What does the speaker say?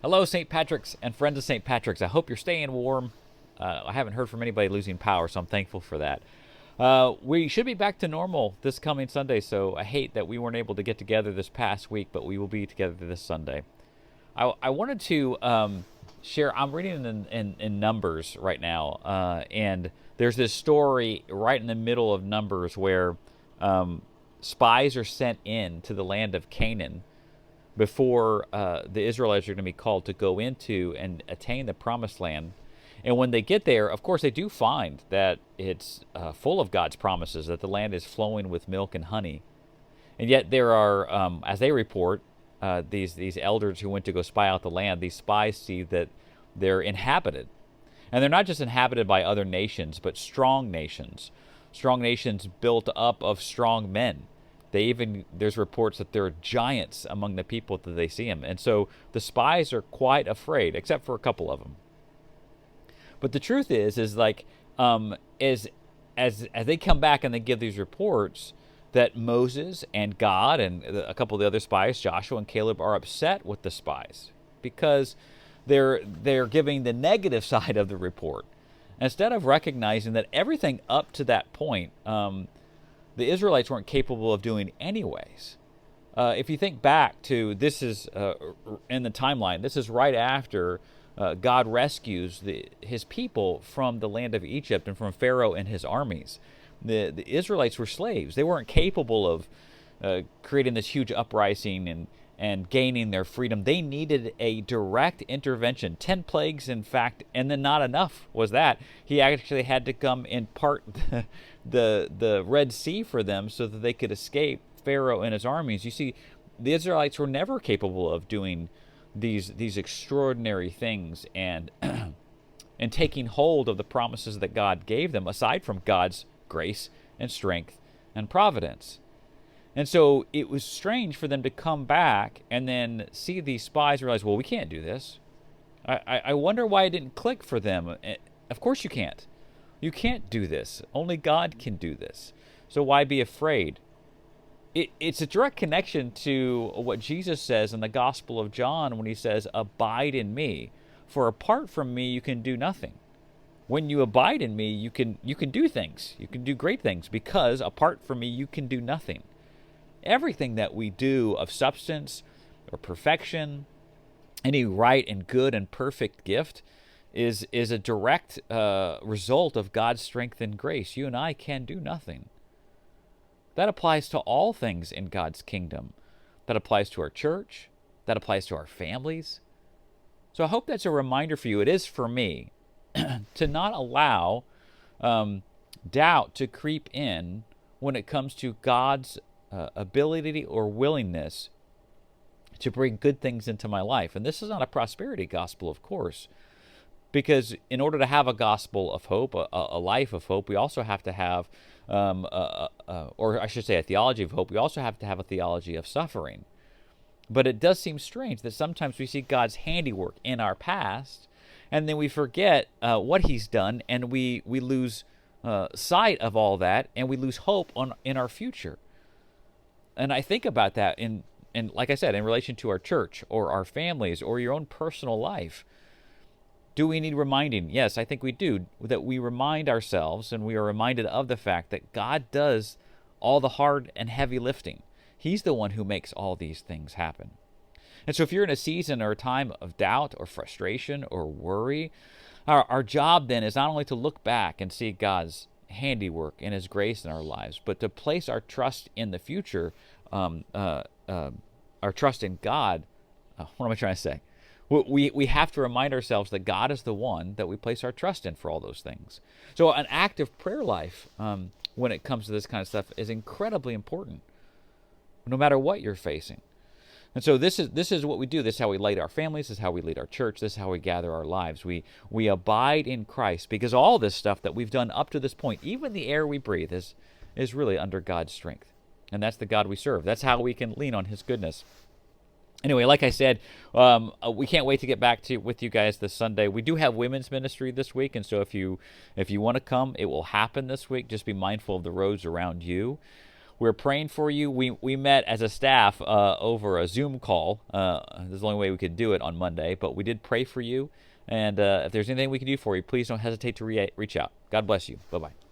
Hello, St. Patrick's and friends of St. Patrick's. I hope you're staying warm. I haven't heard from anybody losing power, so I'm thankful for that. We should be back to normal this coming Sunday, so I hate that we weren't able to get together this past week, but we will be together this Sunday. I wanted to share, I'm reading in Numbers right now, and there's this story right in the middle of Numbers where spies are sent in to the land of Canaan before the Israelites are going to be called to go into and attain the promised land. And when they get there, of course, they do find that it's full of God's promises, that the land is flowing with milk and honey. And yet there are, as they report, these elders who went to go spy out the land, these spies see that they're inhabited. And they're not just inhabited by other nations, but strong nations. Strong nations built up of strong men. There's reports that there are giants among the people that they see them. And so the spies are quite afraid, except for a couple of them. But the truth is like, as they come back and they give these reports, that Moses and God and a couple of the other spies, Joshua and Caleb, are upset with the spies because they're giving the negative side of the report instead of recognizing that everything up to that point, the Israelites weren't capable of doing anyways. If you think back to this is in the timeline, this is right after God rescues his people from the land of Egypt and from Pharaoh and his armies. The Israelites were slaves. They weren't capable of creating this huge uprising and gaining their freedom. They needed a direct intervention. 10 plagues, in fact, and then not enough was that. He actually had to come and part the Red Sea for them so that they could escape Pharaoh and his armies. You see, the Israelites were never capable of doing these extraordinary things and and taking hold of the promises that God gave them, aside from God's grace and strength and providence. And so it was strange for them to come back and then see these spies realize, well, we can't do this. I wonder why it didn't click for them. Of course you can't. You can't do this. Only God can do this. So why be afraid? It's a direct connection to what Jesus says in the Gospel of John when he says, abide in me. For apart from me, you can do nothing. When you abide in me, you can do things. You can do great things because apart from me, you can do nothing. Everything that we do of substance or perfection, any right and good and perfect gift is a direct result of God's strength and grace. You and I can do nothing. That applies to all things in God's kingdom. That applies to our church. That applies to our families. So I hope that's a reminder for you. It is for me to not allow doubt to creep in when it comes to God's ability or willingness to bring good things into my life. And this is not a prosperity gospel, of course, because in order to have a gospel of hope, a life of hope, we also have to have, or I should say, a theology of hope. We also have to have a theology of suffering. But it does seem strange that sometimes we see God's handiwork in our past, and then we forget what He's done, and we lose sight of all that, and we lose hope in our future. And I think about that in like I said, in relation to our church or our families or your own personal life. Do we need reminding? Yes, I think we do. That we remind ourselves and we are reminded of the fact that God does all the hard and heavy lifting. He's the one who makes all these things happen. And so if you're in a season or a time of doubt or frustration or worry, our job then is not only to look back and see God's handiwork and His grace in our lives, but to place our trust in the future, our trust in God. What am I trying to say? We have to remind ourselves that God is the one that we place our trust in for all those things. So an active prayer life, when it comes to this kind of stuff, is incredibly important, no matter what you're facing. And so this is what we do. This is how we lead our families. This is how we lead our church. This is how we gather our lives. We abide in Christ because all this stuff that we've done up to this point, even the air we breathe, is really under God's strength. And that's the God we serve. That's how we can lean on His goodness. Anyway, like I said, we can't wait to get back with you guys this Sunday. We do have women's ministry this week, and so if you want to come, it will happen this week. Just be mindful of the roads around you. We're praying for you. We met as a staff over a Zoom call. This is the only way we could do it on Monday, but we did pray for you. And if there's anything we can do for you, please don't hesitate to reach out. God bless you. Bye-bye.